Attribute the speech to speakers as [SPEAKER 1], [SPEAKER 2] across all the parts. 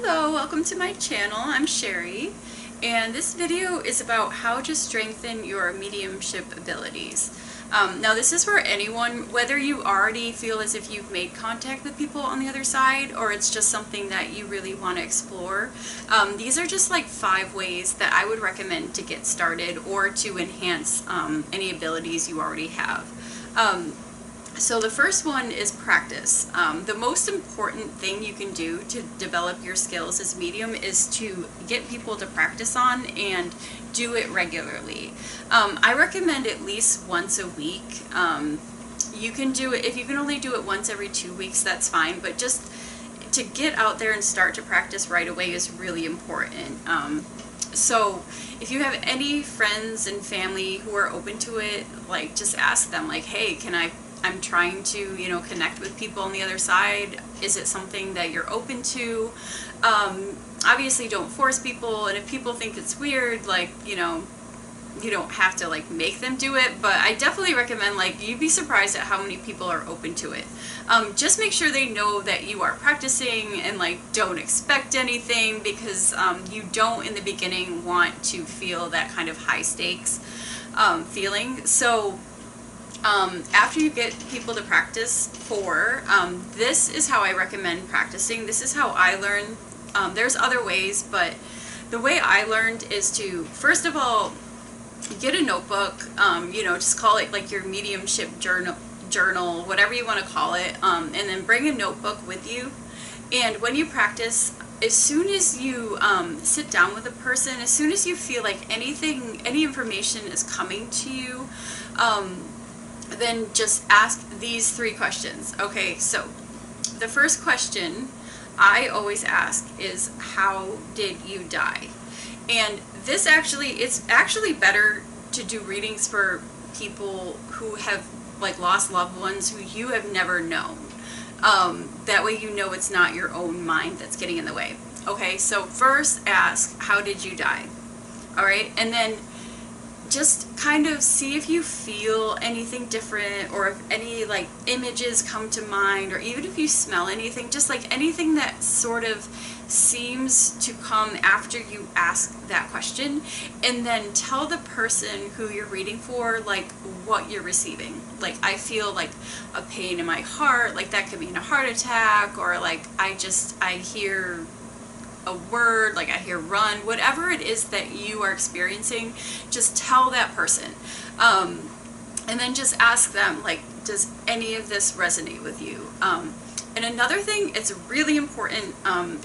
[SPEAKER 1] Hello, welcome to my channel. I'm Sherry, and this video is about how to strengthen your mediumship abilities. Now this is for anyone, whether you already feel as if you've made contact with people on the other side, or it's just something that you really want to explore. These are just like 5 ways that I would recommend to get started or to enhance any abilities you already have. So the first one is practice. The most important thing you can do to develop your skills as medium is to get people to practice on and do it regularly. I recommend at least once a week. You can do it, if you can only do it once every 2 weeks, that's fine, but just to get out there and start to practice right away is really important. So if you have any friends and family who are open to it, like just ask them like, hey, I'm trying to, connect with people on the other side. Is it something that you're open to? Obviously don't force people, and if people think it's weird, like, you don't have to like make them do it, but I definitely recommend, like, you'd be surprised at how many people are open to it. Just make sure they know that you are practicing and like don't expect anything, because you don't in the beginning want to feel that kind of high stakes feeling. So after you get people to practice this is how I recommend practicing. This is how I learn. There's other ways, but the way I learned is to, first of all, get a notebook, just call it like your mediumship journal, whatever you want to call it, and then bring a notebook with you. And when you practice, as soon as you sit down with a person, as soon as you feel like any information is coming to you, then just ask these 3 questions. Okay, so the first question I always ask is, how did you die? And it's actually better to do readings for people who have like lost loved ones who you have never known. That way it's not your own mind that's getting in the way. Okay, so first ask, how did you die? All right, and then just kind of see if you feel anything different, or if any like images come to mind, or even if you smell anything, just like anything that sort of seems to come after you ask that question. And then tell the person who you're reading for like what you're receiving. Like, I feel like a pain in my heart, like that could mean a heart attack, or like I hear a word, like I hear run, whatever it is that you are experiencing, just tell that person. And then just ask them, like, does any of this resonate with you? And another thing, it's really important,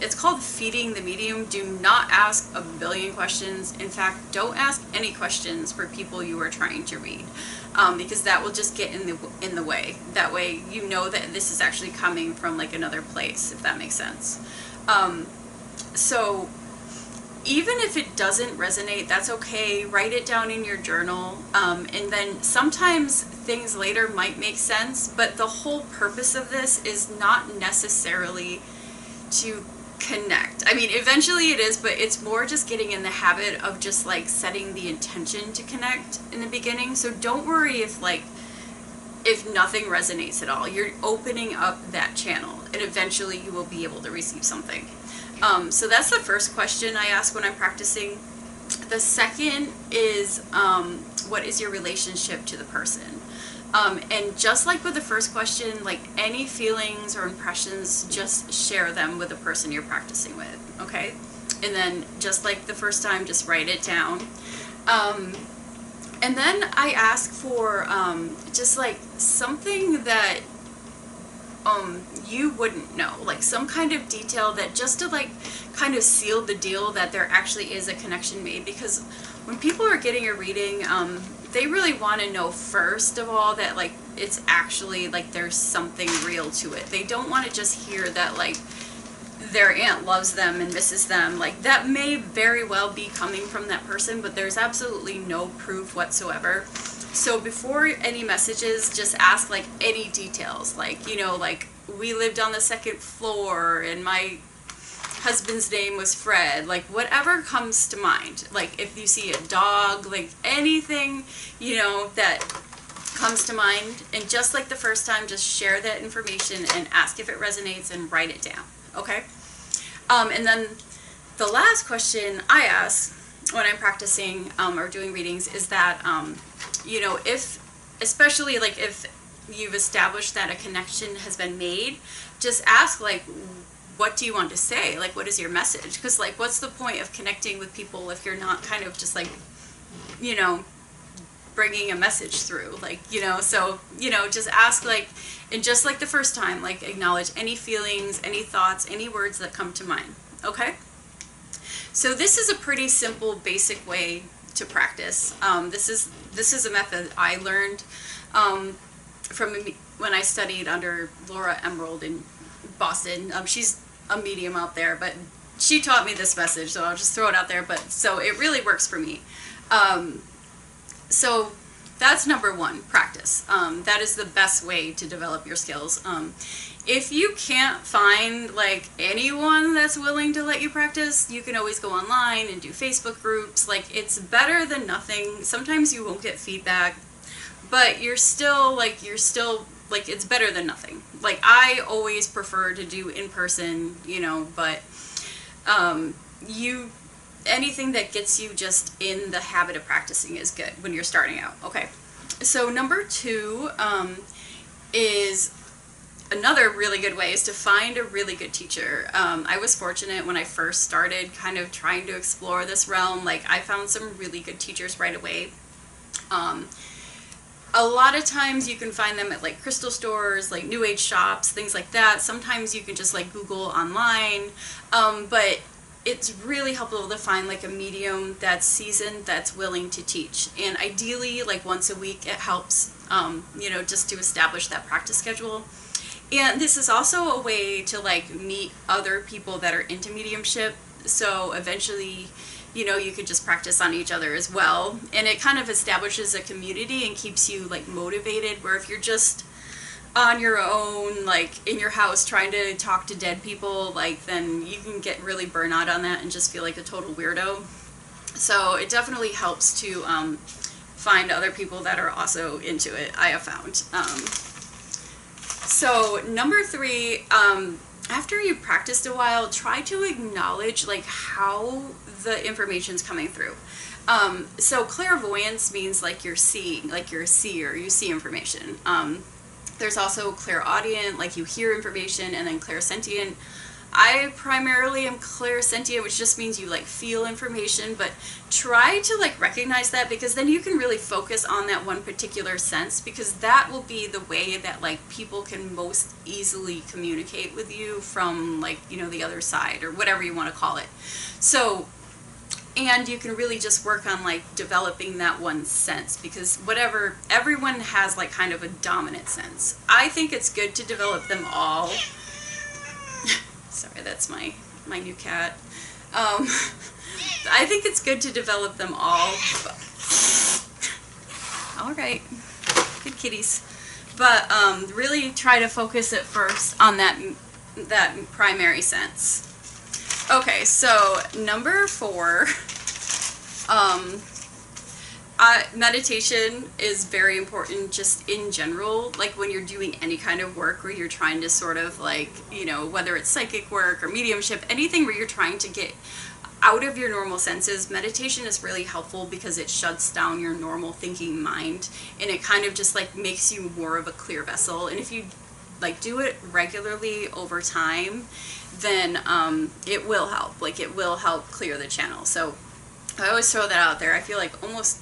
[SPEAKER 1] it's called feeding the medium. Do not ask a billion questions. In fact, don't ask any questions for people you are trying to read, because that will just get in the way. That way you know that this is actually coming from like another place, if that makes sense. So even if it doesn't resonate, that's okay. Write it down in your journal, and then sometimes things later might make sense, but the whole purpose of this is not necessarily to connect. I mean, eventually it is, but it's more just getting in the habit of just like setting the intention to connect in the beginning. So don't worry if nothing resonates at all. You're opening up that channel, and eventually you will be able to receive something. So that's the first question I ask when I'm practicing. The second is, what is your relationship to the person? And just like with the first question, like any feelings or impressions, just share them with the person you're practicing with, okay? And then just like the first time, just write it down. And then I ask for just like something that you wouldn't know, like some kind of detail that just to like kind of seal the deal that there actually is a connection made. Because when people are getting a reading, they really want to know first of all that like it's actually like there's something real to it. They don't want to just hear that like their aunt loves them and misses them. Like, that may very well be coming from that person, but there's absolutely no proof whatsoever. So before any messages, just ask like any details, like, like we lived on the 2nd floor and my husband's name was Fred, like whatever comes to mind. Like if you see a dog, like anything, that comes to mind. And just like the first time, just share that information and ask if it resonates and write it down, okay? And then the last question I ask when I'm practicing or doing readings is that, you know, especially like if you've established that a connection has been made, just ask like, what do you want to say? Like, what is your message? Because like, what's the point of connecting with people if you're not kind of just like, you know, bringing a message through, like, you know, so, you know, just ask like, and just like the first time, like acknowledge any feelings, any thoughts, any words that come to mind. Okay? So this is a pretty simple, basic way to practice. This is a method I learned from when I studied under Laura Emerald in Boston. She's a medium out there, but she taught me this message, so I'll just throw it out there. But so it really works for me. So that's number one, practice. That is the best way to develop your skills. If you can't find like anyone that's willing to let you practice, you can always go online and do Facebook groups. Like, it's better than nothing. Sometimes you won't get feedback, but you're still like, it's better than nothing. Like, I always prefer to do in person, you know, but anything that gets you just in the habit of practicing is good when you're starting out. Okay, so number two is another really good way is to find a really good teacher. I was fortunate when I first started kind of trying to explore this realm. Like, I found some really good teachers right away. A lot of times you can find them at like crystal stores, like new age shops, things like that. Sometimes you can just like Google online, but it's really helpful to find like a medium that's seasoned, that's willing to teach. And ideally, like once a week, it helps, you know, just to establish that practice schedule. And this is also a way to like meet other people that are into mediumship. So eventually, you know, you could just practice on each other as well. And it kind of establishes a community and keeps you like motivated, where if you're just on your own, like in your house trying to talk to dead people, like then you can get really burnt out on that and just feel like a total weirdo. So it definitely helps to find other people that are also into it, I have found. So number three, after you've practiced a while, try to acknowledge like how the information's coming through. So clairvoyance means like you're seeing, like you're a seer, you see information. There's also clairaudient, like you hear information, and then clairsentient. I primarily am clairsentient, which just means you like feel information, but try to like recognize that, because then you can really focus on that one particular sense, because that will be the way that like people can most easily communicate with you from like, you know, the other side or whatever you want to call it. So, and you can really just work on like developing that one sense, because whatever, everyone has like kind of a dominant sense. I think it's good to develop them all. Sorry, that's my new cat. I think it's good to develop them all. All right, good kitties. But really try to focus at first on that primary sense. Okay, so number four, meditation is very important just in general, like when you're doing any kind of work where you're trying to sort of like, you know, whether it's psychic work or mediumship, anything where you're trying to get out of your normal senses, meditation is really helpful because it shuts down your normal thinking mind, and it kind of just like makes you more of a clear vessel. And if you like do it regularly over time, then it will help. Like, it will help clear the channel. So I always throw that out there. I feel like almost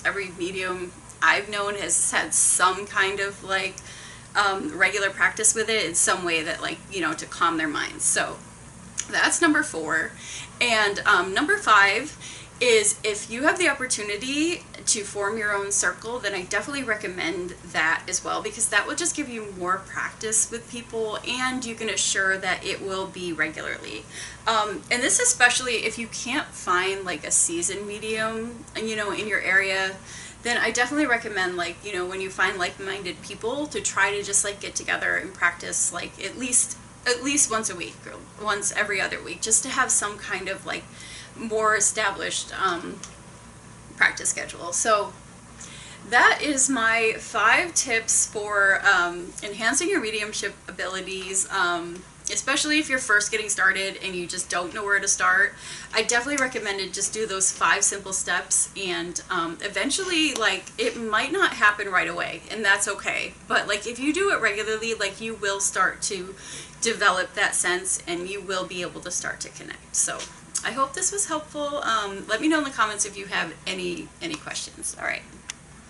[SPEAKER 1] every medium I've known has had some kind of like regular practice with it in some way, that like, you know, to calm their minds. So that's number four. And number five is, if you have the opportunity to form your own circle, then I definitely recommend that as well, because that will just give you more practice with people, and you can assure that it will be regularly. And this especially if you can't find like a seasoned medium, you know, in your area, then I definitely recommend, like, you know, when you find like-minded people, to try to just like get together and practice like at least once a week or once every other week, just to have some kind of like more established practice schedule. So that is my 5 tips for enhancing your mediumship abilities. especially if you're first getting started and you just don't know where to start. I definitely recommend it. Just do those 5 simple steps, and eventually, like, it might not happen right away, and that's okay. But like, if you do it regularly, like, you will start to develop that sense, and you will be able to start to connect. So I hope this was helpful. Let me know in the comments if you have any questions. All right.